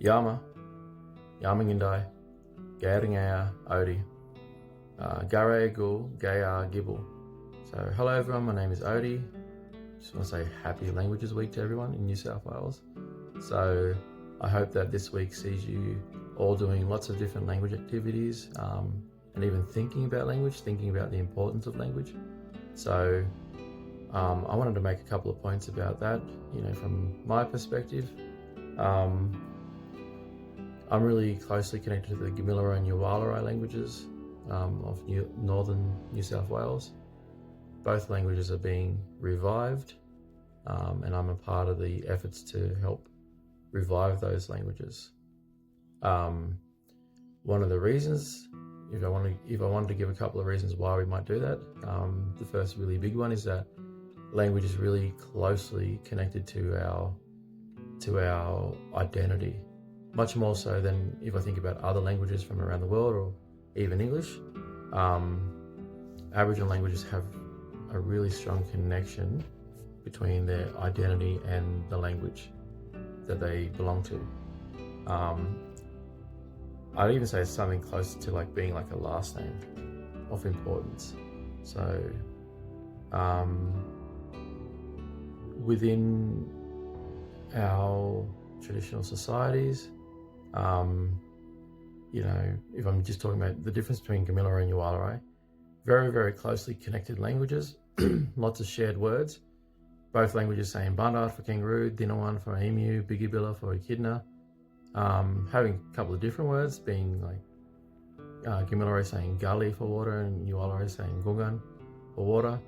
Yama, Yamingindai, Garingaya, Odi, Gare Gul, Gaya Gibble. So hello everyone, my name is Odi. Just want to say happy Languages Week to everyone in New South Wales. So I hope that this week sees you all doing lots of different language activities and even thinking about language, thinking about the importance of language. So I wanted to make a couple of points about that, from my perspective. I'm really closely connected to the Gamilaroi and Yuwalarai languages of northern New South Wales. Both languages are being revived, and I'm a part of the efforts to help revive those languages. One of the reasons, if I wanted to give a couple of reasons why we might do that, the first really big one is that language is really closely connected to our identity, much more so than if I think about other languages from around the world or even English. Aboriginal languages have a really strong connection between their identity and the language that they belong to. I'd even say it's something close to like being like a last name of importance. So within our traditional societies, if I'm just talking about the difference between Gamilaroi and Yuwalarai, very, very closely connected languages, lots of shared words. Both languages saying Bandar for kangaroo, Dinawan for emu, Bigibilla for echidna. Having a couple of different words, being like Gamilaroi saying gully for water and Yuwalarai saying gungan for water.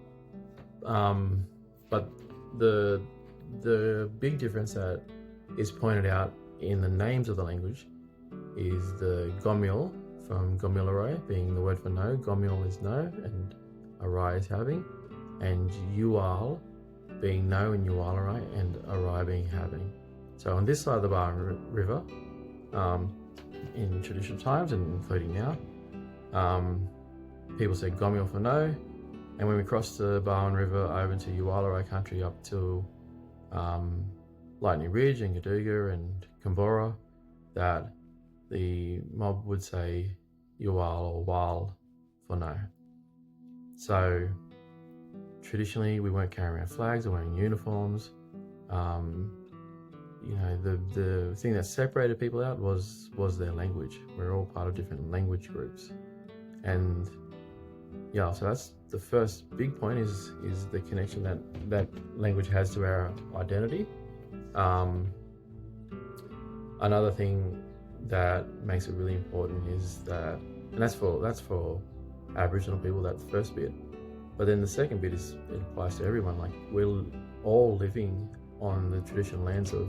But the big difference that is pointed out in the names of the language is the Gomil from Gamilaroi being the word for no. Gomil is no and Arai is having, and Yuwal being no in Yuwalarai and Arai being having. So on this side of the Barwon River, in traditional times and including now, people say Gomil for no, and when we cross the Barwon River over into Yuwalarai country up to Lightning Ridge and Gaduga and Kumbora, that the mob would say Yuwal or Wal for no. So traditionally we weren't carrying around flags or wearing uniforms. The thing that separated people out was their language. We're all part of different language groups. And so that's the first big point is the connection that language has to our identity. Another thing that makes it really important is that, and that's for Aboriginal people, that first bit. But then the second bit is it applies to everyone. Like we're all living on the traditional lands of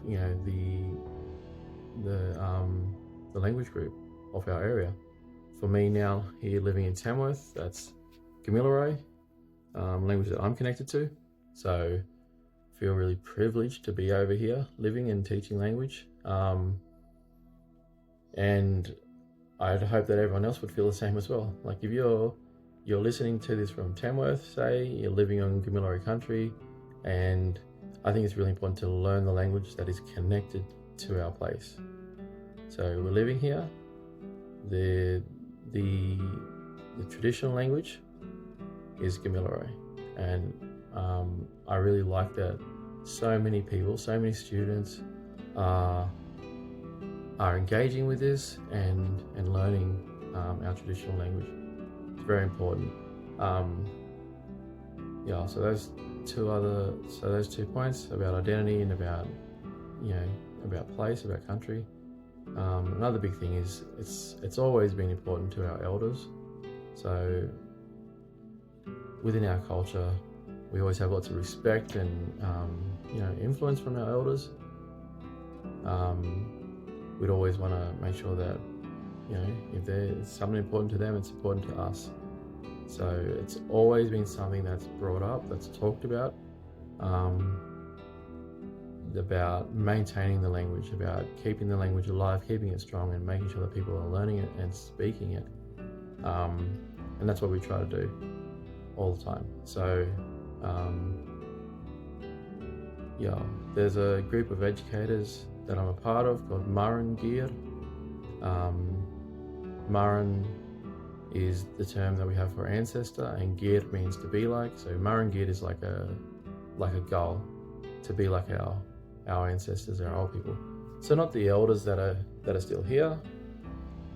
the language group of our area. For me now, here living in Tamworth, that's Gamilaroi, language that I'm connected to. So I feel really privileged to be over here living and teaching language. And I'd hope that everyone else would feel the same as well. Like if you're listening to this from Tamworth, say, you're living on Gamilaroi country, and I think it's really important to learn the language that is connected to our place. So we're living here. The traditional language is Gamilaroi, and I really like that so many people, so many students are engaging with this and learning our traditional language. It's very important. So those two points about identity and about place, about country. Another big thing is it's always been important to our elders. So within our culture, we always have lots of respect and influence from our elders. We'd always want to make sure that if there's something important to them, it's important to us. So it's always been something that's brought up, that's talked about maintaining the language, about keeping the language alive, keeping it strong, and making sure that people are learning it and speaking it. And that's what we try to do all the time. So Yeah, there's a group of educators that I'm a part of called Maran Gear. Maran is the term that we have for ancestor, and Gear means to be like. So Maran Gear is like a goal to be like our ancestors, our old people. So not the elders that are still here.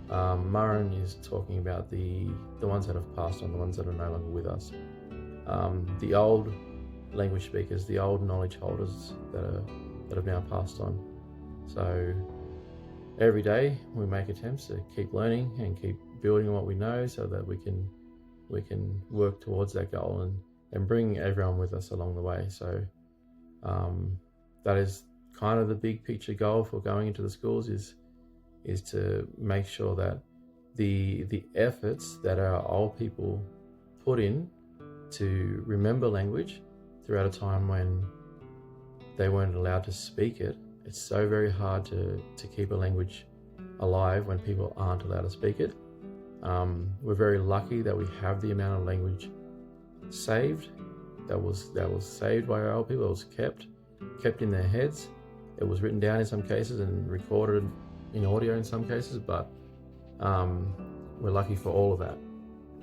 Maran is talking about the ones that have passed on, the ones that are no longer with us. The old language speakers, the old knowledge holders that have now passed on. So every day we make attempts to keep learning and keep building on what we know, so that we can work towards that goal and bring everyone with us along the way. So that is kind of the big picture goal for going into the schools, is to make sure that the efforts that our old people put in to remember language throughout a time when they weren't allowed to speak it. It's so very hard to keep a language alive when people aren't allowed to speak it. We're very lucky that we have the amount of language saved, that was saved by our old people. It was kept in their heads. It was written down in some cases and recorded in audio in some cases, but we're lucky for all of that.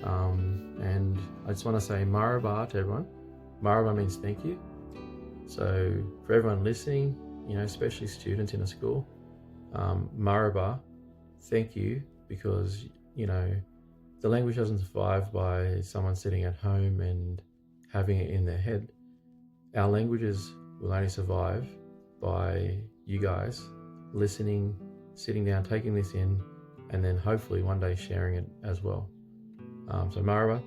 And I just want to say Maraba to everyone. Maraba means thank you. So for everyone listening, especially students in a school, Maraba, thank you, because the language doesn't survive by someone sitting at home and having it in their head. Our languages will only survive by you guys listening, sitting down, taking this in, and then hopefully one day sharing it as well. So Maraba,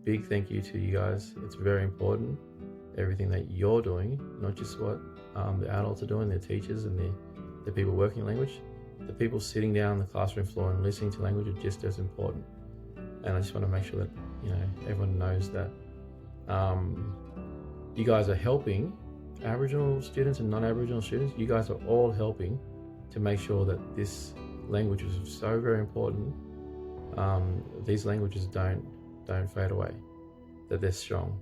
big thank you to you guys. It's very important, everything that you're doing, not just what the adults are doing, the teachers and the people working language. The people sitting down on the classroom floor and listening to language are just as important. And I just want to make sure that everyone knows that you guys are helping Aboriginal students and non-Aboriginal students. You guys are all helping to make sure that this language is so very important. These languages don't fade away, that they're strong.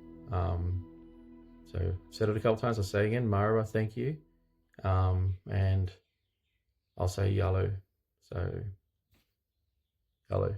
So I've said it a couple times, I'll say again, Maraba, thank you. And I'll say yellow. So yellow.